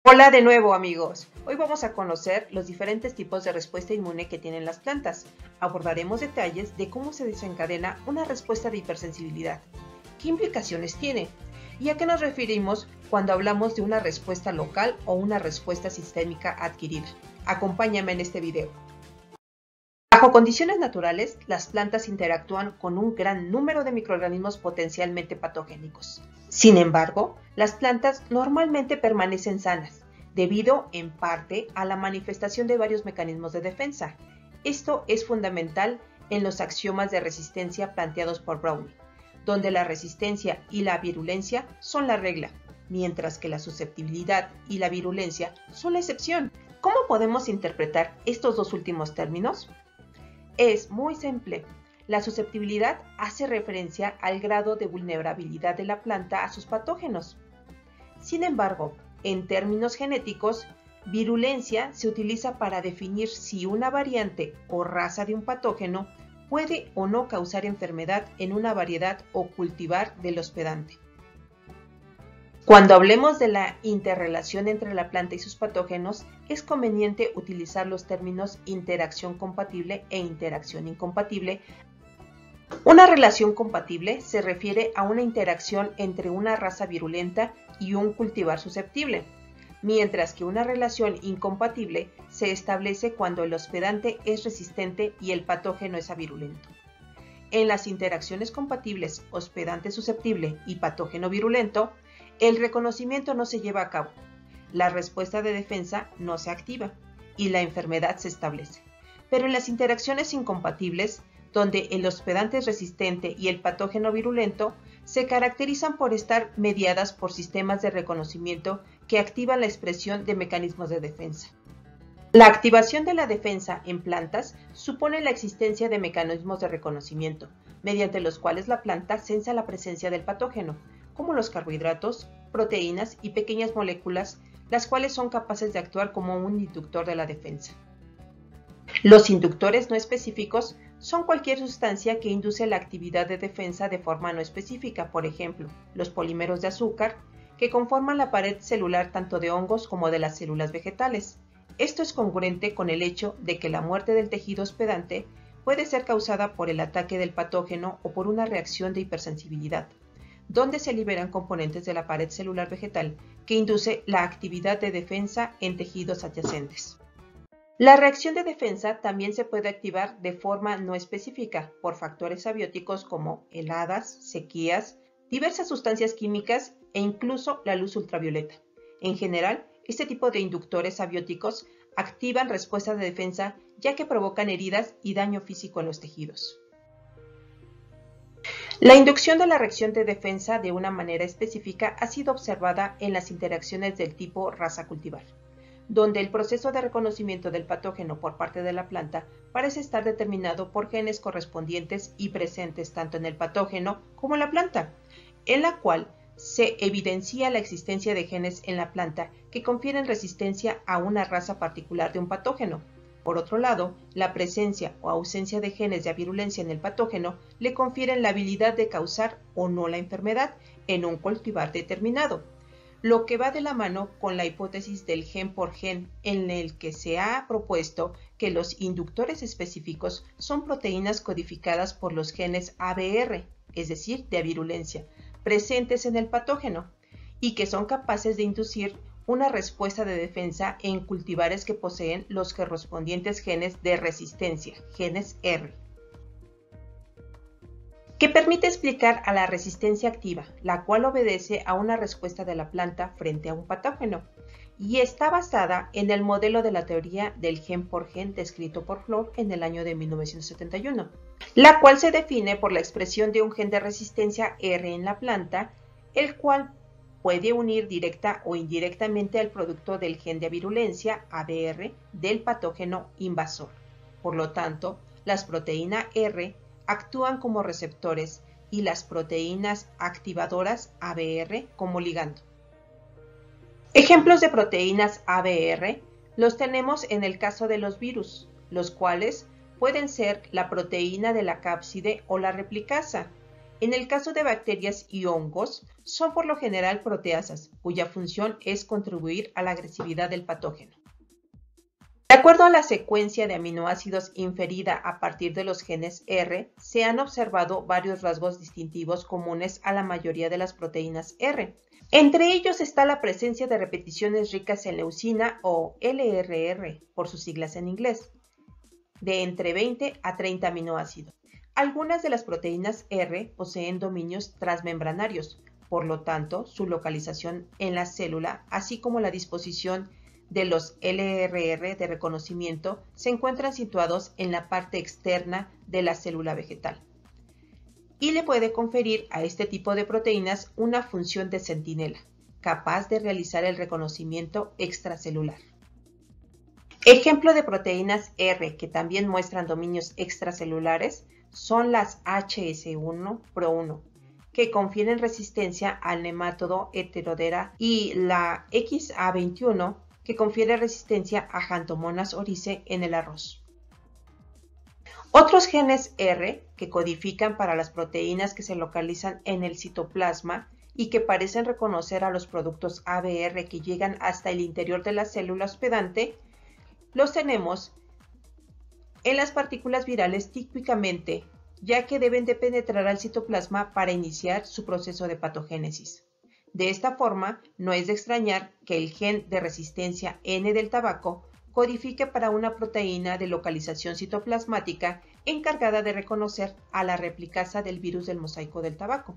Hola de nuevo amigos, hoy vamos a conocer los diferentes tipos de respuesta inmune que tienen las plantas. Abordaremos detalles de cómo se desencadena una respuesta de hipersensibilidad, qué implicaciones tiene y a qué nos referimos cuando hablamos de una respuesta local o una respuesta sistémica adquirida. Acompáñame en este video. Bajo condiciones naturales, las plantas interactúan con un gran número de microorganismos potencialmente patogénicos. Sin embargo, las plantas normalmente permanecen sanas, debido en parte a la manifestación de varios mecanismos de defensa. Esto es fundamental en los axiomas de resistencia planteados por Browning, donde la resistencia y la virulencia son la regla, mientras que la susceptibilidad y la virulencia son la excepción. ¿Cómo podemos interpretar estos dos últimos términos? Es muy simple. La susceptibilidad hace referencia al grado de vulnerabilidad de la planta a sus patógenos. Sin embargo, en términos genéticos, virulencia se utiliza para definir si una variante o raza de un patógeno puede o no causar enfermedad en una variedad o cultivar del hospedante. Cuando hablemos de la interrelación entre la planta y sus patógenos, es conveniente utilizar los términos interacción compatible e interacción incompatible. Una relación compatible se refiere a una interacción entre una raza virulenta y un cultivar susceptible, mientras que una relación incompatible se establece cuando el hospedante es resistente y el patógeno es avirulento. En las interacciones compatibles hospedante susceptible y patógeno virulento, el reconocimiento no se lleva a cabo, la respuesta de defensa no se activa y la enfermedad se establece. Pero en las interacciones incompatibles, donde el hospedante es resistente y el patógeno virulento, se caracterizan por estar mediadas por sistemas de reconocimiento que activan la expresión de mecanismos de defensa. La activación de la defensa en plantas supone la existencia de mecanismos de reconocimiento, mediante los cuales la planta sensa la presencia del patógeno, como los carbohidratos, proteínas y pequeñas moléculas, las cuales son capaces de actuar como un inductor de la defensa. Los inductores no específicos son cualquier sustancia que induce la actividad de defensa de forma no específica, por ejemplo, los polímeros de azúcar, que conforman la pared celular tanto de hongos como de las células vegetales. Esto es congruente con el hecho de que la muerte del tejido hospedante puede ser causada por el ataque del patógeno o por una reacción de hipersensibilidad, donde se liberan componentes de la pared celular vegetal que induce la actividad de defensa en tejidos adyacentes. La reacción de defensa también se puede activar de forma no específica por factores abióticos como heladas, sequías, diversas sustancias químicas e incluso la luz ultravioleta. En general, este tipo de inductores abióticos activan respuestas de defensa ya que provocan heridas y daño físico en los tejidos. La inducción de la reacción de defensa de una manera específica ha sido observada en las interacciones del tipo raza-cultivar, donde el proceso de reconocimiento del patógeno por parte de la planta parece estar determinado por genes correspondientes y presentes tanto en el patógeno como en la planta, en la cual se evidencia la existencia de genes en la planta que confieren resistencia a una raza particular de un patógeno. Por otro lado, la presencia o ausencia de genes de virulencia en el patógeno le confieren la habilidad de causar o no la enfermedad en un cultivar determinado, lo que va de la mano con la hipótesis del gen por gen, en el que se ha propuesto que los inductores específicos son proteínas codificadas por los genes ABR, es decir, de avirulencia, presentes en el patógeno, y que son capaces de inducir una respuesta de defensa en cultivares que poseen los correspondientes genes de resistencia, genes R, que permite explicar a la resistencia activa, la cual obedece a una respuesta de la planta frente a un patógeno, y está basada en el modelo de la teoría del gen por gen descrito por Flor en el año de 1971, la cual se define por la expresión de un gen de resistencia R en la planta, el cual puede unir directa o indirectamente al producto del gen de virulencia, ABR, del patógeno invasor. Por lo tanto, las proteínas R actúan como receptores y las proteínas activadoras ABR como ligando. Ejemplos de proteínas ABR los tenemos en el caso de los virus, los cuales pueden ser la proteína de la cápside o la replicasa. En el caso de bacterias y hongos, son por lo general proteasas, cuya función es contribuir a la agresividad del patógeno. De acuerdo a la secuencia de aminoácidos inferida a partir de los genes R, se han observado varios rasgos distintivos comunes a la mayoría de las proteínas R. Entre ellos está la presencia de repeticiones ricas en leucina o LRR, por sus siglas en inglés, de entre 20 a 30 aminoácidos. Algunas de las proteínas R poseen dominios transmembranarios, por lo tanto, su localización en la célula, así como la disposición de los LRR de reconocimiento, se encuentran situados en la parte externa de la célula vegetal y le puede conferir a este tipo de proteínas una función de centinela, capaz de realizar el reconocimiento extracelular. Ejemplo de proteínas R que también muestran dominios extracelulares son las HS1 Pro1, que confieren resistencia al nemátodo Heterodera, y la XA21, que confiere resistencia a Xanthomonas oryzae en el arroz. Otros genes R que codifican para las proteínas que se localizan en el citoplasma y que parecen reconocer a los productos ABR que llegan hasta el interior de la célula hospedante, los tenemos en las partículas virales típicamente, ya que deben de penetrar al citoplasma para iniciar su proceso de patogénesis. De esta forma, no es de extrañar que el gen de resistencia N del tabaco codifique para una proteína de localización citoplasmática encargada de reconocer a la replicasa del virus del mosaico del tabaco.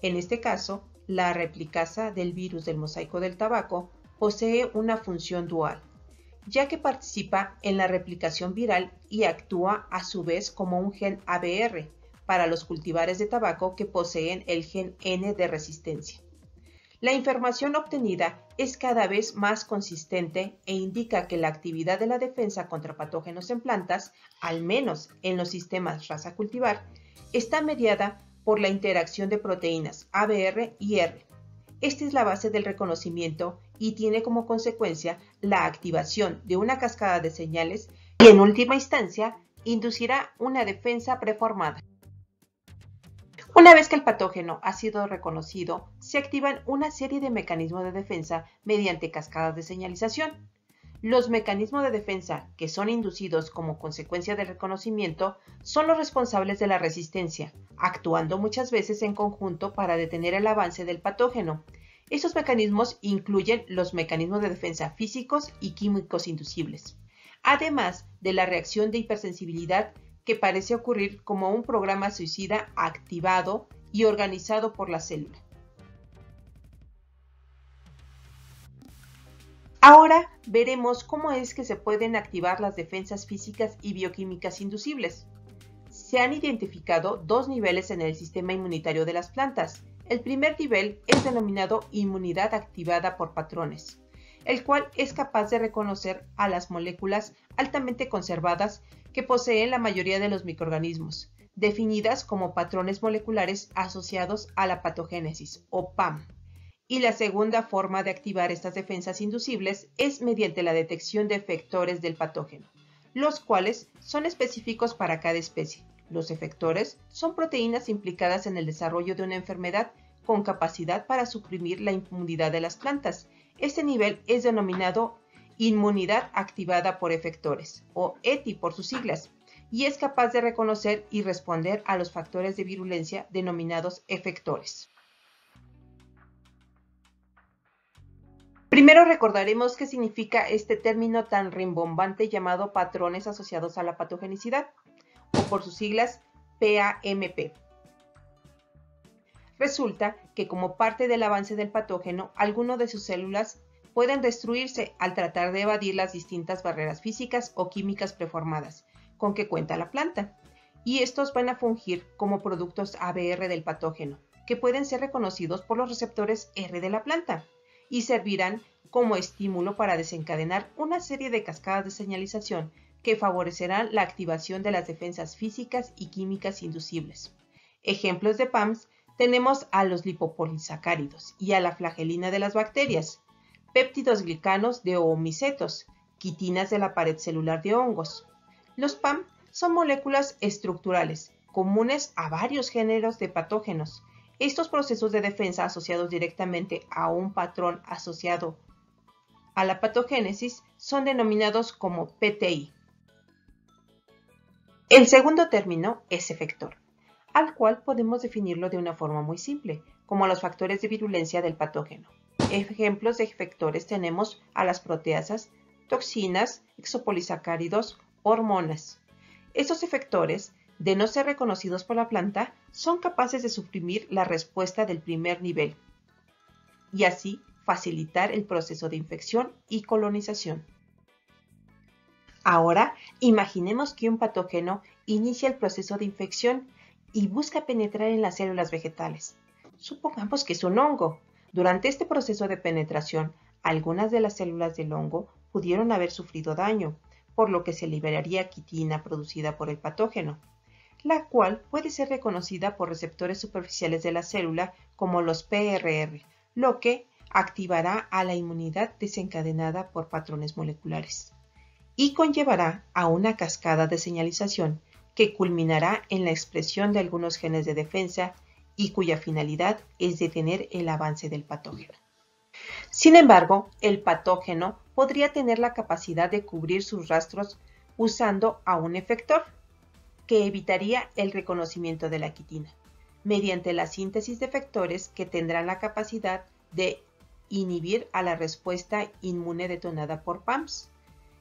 En este caso, la replicasa del virus del mosaico del tabaco posee una función dual, ya que participa en la replicación viral y actúa a su vez como un gen ABR para los cultivares de tabaco que poseen el gen N de resistencia. La información obtenida es cada vez más consistente e indica que la actividad de la defensa contra patógenos en plantas, al menos en los sistemas raza cultivar, está mediada por la interacción de proteínas ABR y R. Esta es la base del reconocimiento y tiene como consecuencia la activación de una cascada de señales y, en última instancia, inducirá una defensa preformada. Una vez que el patógeno ha sido reconocido, se activan una serie de mecanismos de defensa mediante cascadas de señalización. Los mecanismos de defensa que son inducidos como consecuencia del reconocimiento son los responsables de la resistencia, actuando muchas veces en conjunto para detener el avance del patógeno. Estos mecanismos incluyen los mecanismos de defensa físicos y químicos inducibles, además de la reacción de hipersensibilidad que parece ocurrir como un programa suicida activado y organizado por la célula. Ahora veremos cómo es que se pueden activar las defensas físicas y bioquímicas inducibles. Se han identificado dos niveles en el sistema inmunitario de las plantas. El primer nivel es denominado inmunidad activada por patrones, el cual es capaz de reconocer a las moléculas altamente conservadas que poseen la mayoría de los microorganismos, definidas como patrones moleculares asociados a la patogénesis, o PAM. Y la segunda forma de activar estas defensas inducibles es mediante la detección de efectores del patógeno, los cuales son específicos para cada especie. Los efectores son proteínas implicadas en el desarrollo de una enfermedad con capacidad para suprimir la inmunidad de las plantas. Este nivel es denominado inmunidad activada por efectores, o ETI por sus siglas, y es capaz de reconocer y responder a los factores de virulencia denominados efectores. Primero recordaremos qué significa este término tan rimbombante llamado patrones asociados a la patogenicidad, o por sus siglas PAMP. Resulta que como parte del avance del patógeno, algunas de sus células pueden destruirse al tratar de evadir las distintas barreras físicas o químicas preformadas con que cuenta la planta, y estos van a fungir como productos ABR del patógeno, que pueden ser reconocidos por los receptores R de la planta, y servirán como estímulo para desencadenar una serie de cascadas de señalización que favorecerán la activación de las defensas físicas y químicas inducibles. Ejemplos de PAMs tenemos a los lipopolisacáridos y a la flagelina de las bacterias, péptidos glicanos de oomicetos, quitinas de la pared celular de hongos. Los PAM son moléculas estructurales comunes a varios géneros de patógenos. Estos procesos de defensa asociados directamente a un patrón asociado a la patogénesis son denominados como PTI. El segundo término es efector, al cual podemos definirlo de una forma muy simple, como los factores de virulencia del patógeno. Ejemplos de efectores tenemos a las proteasas, toxinas, exopolisacáridos, hormonas. Estos efectores, de no ser reconocidos por la planta, son capaces de suprimir la respuesta del primer nivel y así facilitar el proceso de infección y colonización. Ahora, imaginemos que un patógeno inicia el proceso de infección y busca penetrar en las células vegetales. Supongamos que es un hongo. Durante este proceso de penetración, algunas de las células del hongo pudieron haber sufrido daño, por lo que se liberaría quitina producida por el patógeno, la cual puede ser reconocida por receptores superficiales de la célula como los PRR, lo que activará a la inmunidad desencadenada por patrones moleculares y conllevará a una cascada de señalización que culminará en la expresión de algunos genes de defensa y cuya finalidad es detener el avance del patógeno. Sin embargo, el patógeno podría tener la capacidad de cubrir sus rastros usando a un efector, que evitaría el reconocimiento de la quitina, mediante la síntesis de efectores que tendrán la capacidad de inhibir a la respuesta inmune detonada por PAMPs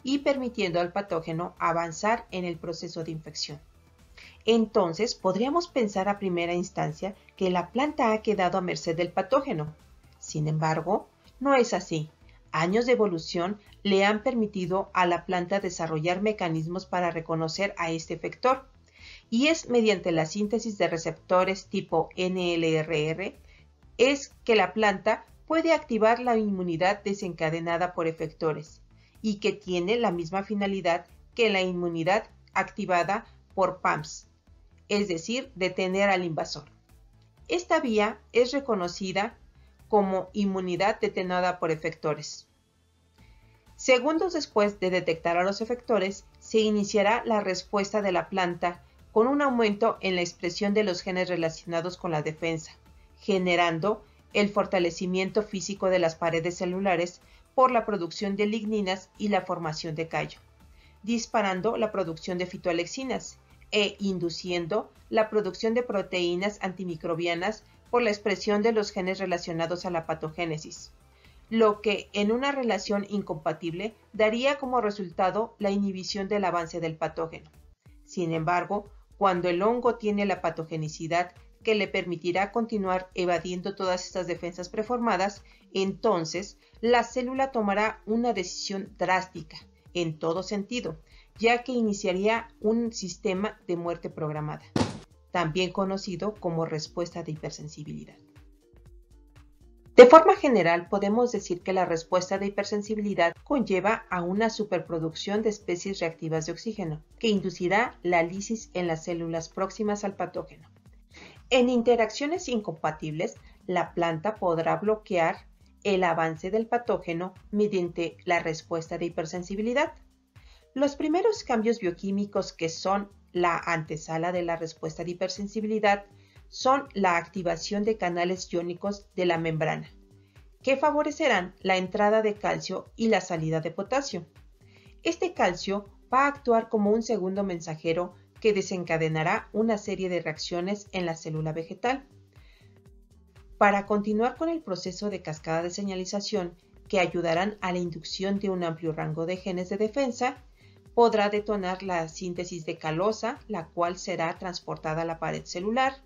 y permitiendo al patógeno avanzar en el proceso de infección. Entonces, podríamos pensar a primera instancia que la planta ha quedado a merced del patógeno. Sin embargo, no es así. Años de evolución le han permitido a la planta desarrollar mecanismos para reconocer a este efector, y es mediante la síntesis de receptores tipo NLRR es que la planta puede activar la inmunidad desencadenada por efectores y que tiene la misma finalidad que la inmunidad activada por PAMPs, es decir, detener al invasor. Esta vía es reconocida como inmunidad detonada por efectores. Segundos después de detectar a los efectores, se iniciará la respuesta de la planta con un aumento en la expresión de los genes relacionados con la defensa, generando el fortalecimiento físico de las paredes celulares por la producción de ligninas y la formación de callo, disparando la producción de fitoalexinas e induciendo la producción de proteínas antimicrobianas por la expresión de los genes relacionados a la patogénesis, lo que en una relación incompatible daría como resultado la inhibición del avance del patógeno. Sin embargo, cuando el hongo tiene la patogenicidad que le permitirá continuar evadiendo todas estas defensas preformadas, entonces la célula tomará una decisión drástica en todo sentido, ya que iniciaría un sistema de muerte programada, también conocido como respuesta de hipersensibilidad. De forma general, podemos decir que la respuesta de hipersensibilidad conlleva a una superproducción de especies reactivas de oxígeno, que inducirá la lisis en las células próximas al patógeno. En interacciones incompatibles, la planta podrá bloquear el avance del patógeno mediante la respuesta de hipersensibilidad. Los primeros cambios bioquímicos que son la antesala de la respuesta de hipersensibilidad son la activación de canales iónicos de la membrana, que favorecerán la entrada de calcio y la salida de potasio. Este calcio va a actuar como un segundo mensajero que desencadenará una serie de reacciones en la célula vegetal. Para continuar con el proceso de cascada de señalización que ayudarán a la inducción de un amplio rango de genes de defensa, podrá detonar la síntesis de calosa, la cual será transportada a la pared celular.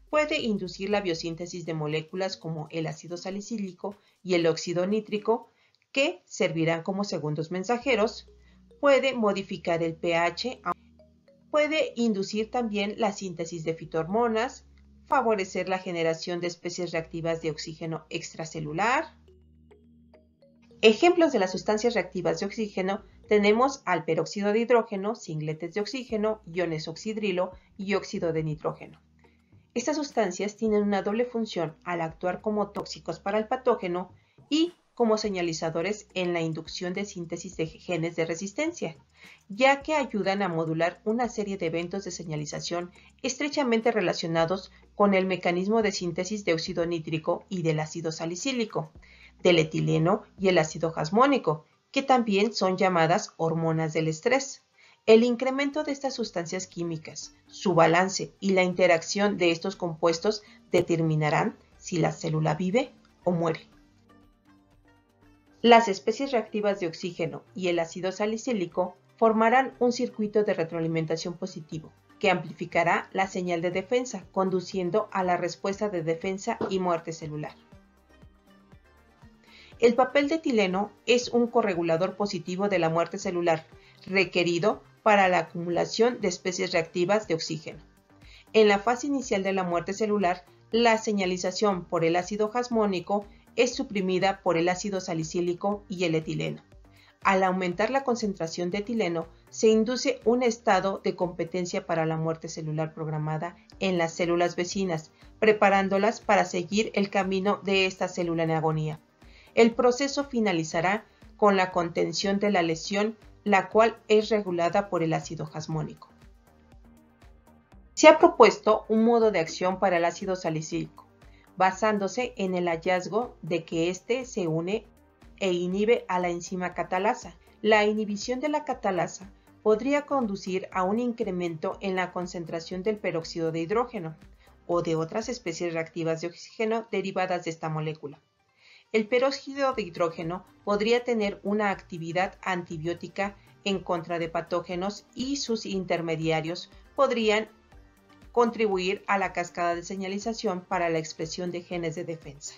Puede inducir la biosíntesis de moléculas como el ácido salicílico y el óxido nítrico, que servirán como segundos mensajeros. Puede modificar el pH. Puede inducir también la síntesis de fitohormonas, favorecer la generación de especies reactivas de oxígeno extracelular. Ejemplos de las sustancias reactivas de oxígeno tenemos al peróxido de hidrógeno, singletes de oxígeno, iones oxidrilo y óxido de nitrógeno. Estas sustancias tienen una doble función al actuar como tóxicos para el patógeno y como señalizadores en la inducción de síntesis de genes de resistencia, ya que ayudan a modular una serie de eventos de señalización estrechamente relacionados con el mecanismo de síntesis de óxido nítrico y del ácido salicílico, del etileno y el ácido jasmónico, que también son llamadas hormonas del estrés. El incremento de estas sustancias químicas, su balance y la interacción de estos compuestos determinarán si la célula vive o muere. Las especies reactivas de oxígeno y el ácido salicílico formarán un circuito de retroalimentación positivo que amplificará la señal de defensa, conduciendo a la respuesta de defensa y muerte celular. El papel de etileno es un corregulador positivo de la muerte celular, requerido para la acumulación de especies reactivas de oxígeno. En la fase inicial de la muerte celular, la señalización por el ácido jasmónico es suprimida por el ácido salicílico y el etileno. Al aumentar la concentración de etileno, se induce un estado de competencia para la muerte celular programada en las células vecinas, preparándolas para seguir el camino de esta célula en agonía. El proceso finalizará con la contención de la lesión, la cual es regulada por el ácido jasmónico. Se ha propuesto un modo de acción para el ácido salicílico, basándose en el hallazgo de que éste se une e inhibe a la enzima catalasa. La inhibición de la catalasa podría conducir a un incremento en la concentración del peróxido de hidrógeno o de otras especies reactivas de oxígeno derivadas de esta molécula. El peróxido de hidrógeno podría tener una actividad antibiótica en contra de patógenos y sus intermediarios podrían contribuir a la cascada de señalización para la expresión de genes de defensa.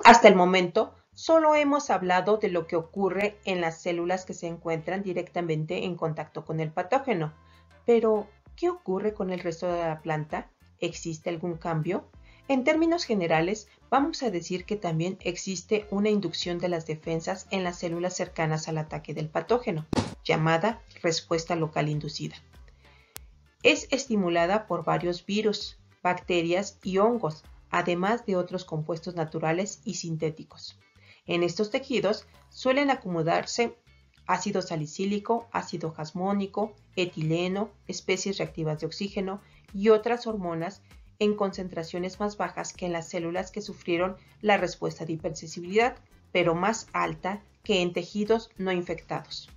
Hasta el momento, solo hemos hablado de lo que ocurre en las células que se encuentran directamente en contacto con el patógeno. Pero, ¿qué ocurre con el resto de la planta? ¿Existe algún cambio? En términos generales, vamos a decir que también existe una inducción de las defensas en las células cercanas al ataque del patógeno, llamada respuesta local inducida. Es estimulada por varios virus, bacterias y hongos, además de otros compuestos naturales y sintéticos. En estos tejidos suelen acumularse ácido salicílico, ácido jasmónico, etileno, especies reactivas de oxígeno y otras hormonas en concentraciones más bajas que en las células que sufrieron la respuesta de hipersensibilidad, pero más alta que en tejidos no infectados.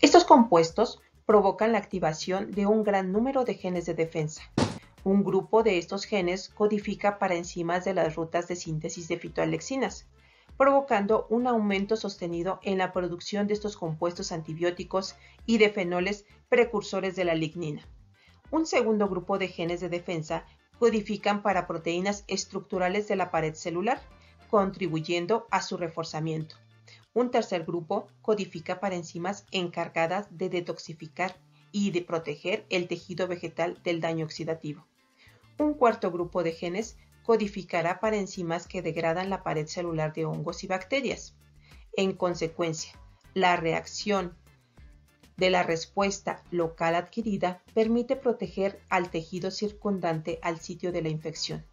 Estos compuestos provocan la activación de un gran número de genes de defensa. Un grupo de estos genes codifica para enzimas de las rutas de síntesis de fitoalexinas, provocando un aumento sostenido en la producción de estos compuestos antibióticos y de fenoles precursores de la lignina. Un segundo grupo de genes de defensa codifican para proteínas estructurales de la pared celular, contribuyendo a su reforzamiento. Un tercer grupo codifica para enzimas encargadas de detoxificar y de proteger el tejido vegetal del daño oxidativo. Un cuarto grupo de genes codificará para enzimas que degradan la pared celular de hongos y bacterias. En consecuencia, la reacción de la respuesta local adquirida permite proteger al tejido circundante al sitio de la infección,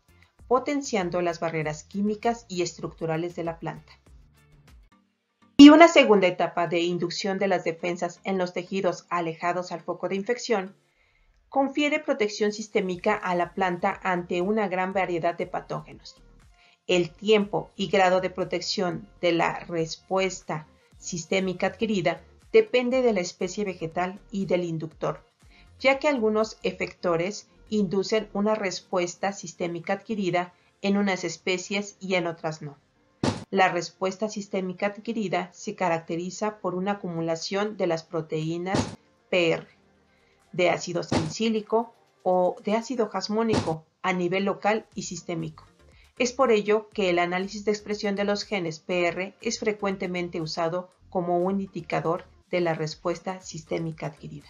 potenciando las barreras químicas y estructurales de la planta. Y una segunda etapa de inducción de las defensas en los tejidos alejados al foco de infección confiere protección sistémica a la planta ante una gran variedad de patógenos. El tiempo y grado de protección de la respuesta sistémica adquirida depende de la especie vegetal y del inductor, ya que algunos efectores inducen una respuesta sistémica adquirida en unas especies y en otras no. La respuesta sistémica adquirida se caracteriza por una acumulación de las proteínas PR, de ácido salicílico o de ácido jasmónico a nivel local y sistémico. Es por ello que el análisis de expresión de los genes PR es frecuentemente usado como un indicador de la respuesta sistémica adquirida.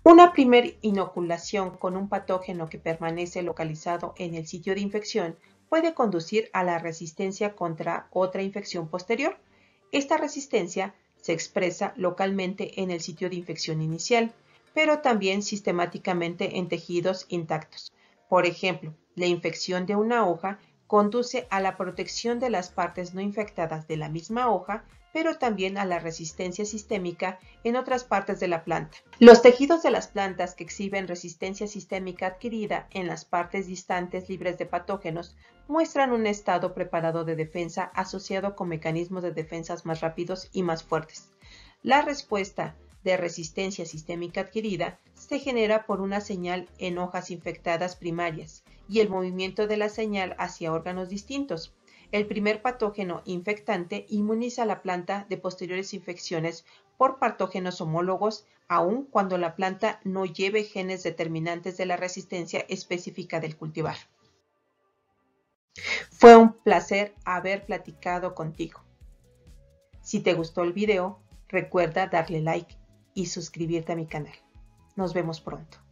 Una primera inoculación con un patógeno que permanece localizado en el sitio de infección puede conducir a la resistencia contra otra infección posterior. Esta resistencia se expresa localmente en el sitio de infección inicial, pero también sistemáticamente en tejidos intactos. Por ejemplo, la infección de una hoja conduce a la protección de las partes no infectadas de la misma hoja, pero también a la resistencia sistémica en otras partes de la planta. Los tejidos de las plantas que exhiben resistencia sistémica adquirida en las partes distantes libres de patógenos muestran un estado preparado de defensa asociado con mecanismos de defensas más rápidos y más fuertes. La respuesta de resistencia sistémica adquirida se genera por una señal en hojas infectadas primarias y el movimiento de la señal hacia órganos distintos. El primer patógeno infectante inmuniza a la planta de posteriores infecciones por patógenos homólogos, aun cuando la planta no lleve genes determinantes de la resistencia específica del cultivar. Fue un placer haber platicado contigo. Si te gustó el video, recuerda darle like y suscribirte a mi canal. Nos vemos pronto.